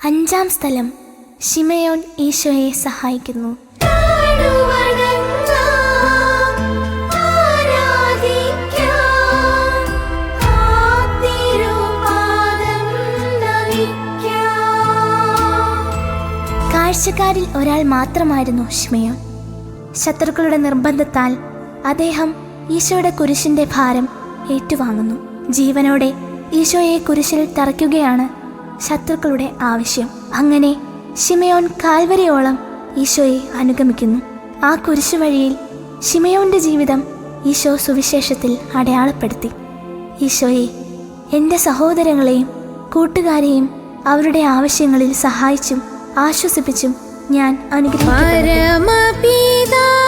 അഞ്ചാം സ്ഥലം, ശിമയോൻ ഈശോയെ സഹായിക്കുന്നു. കാഴ്ചക്കാരിൽ ഒരാൾ മാത്രമായിരുന്നു ശിമയോൻ. ശത്രുക്കളുടെ നിർബന്ധത്താൽ അദ്ദേഹം ഈശോയുടെ കുരിശിന്റെ ഭാരം ഏറ്റുവാങ്ങുന്നു. ജീവനോടെ ഈശോയെ കുരിശിൽ തറയ്ക്കുകയാണ് ശത്രുക്കളുടെ ആവശ്യം. അങ്ങനെ ശിമയോൻ കാൽവരിയോളം ഈശോയെ അനുഗമിക്കുന്നു. ആ കുരിശു വഴിയിൽ ശിമയോന്റെ ജീവിതം ഈശോ സുവിശേഷത്തിൽ അടയാളപ്പെടുത്തി. ഈശോയെ, എൻ്റെ സഹോദരങ്ങളെയും കൂട്ടുകാരെയും അവരുടെ ആവശ്യങ്ങളിൽ സഹായിച്ചും ആശ്വസിപ്പിച്ചും ഞാൻ അനുഗ്രഹിക്കുന്നു.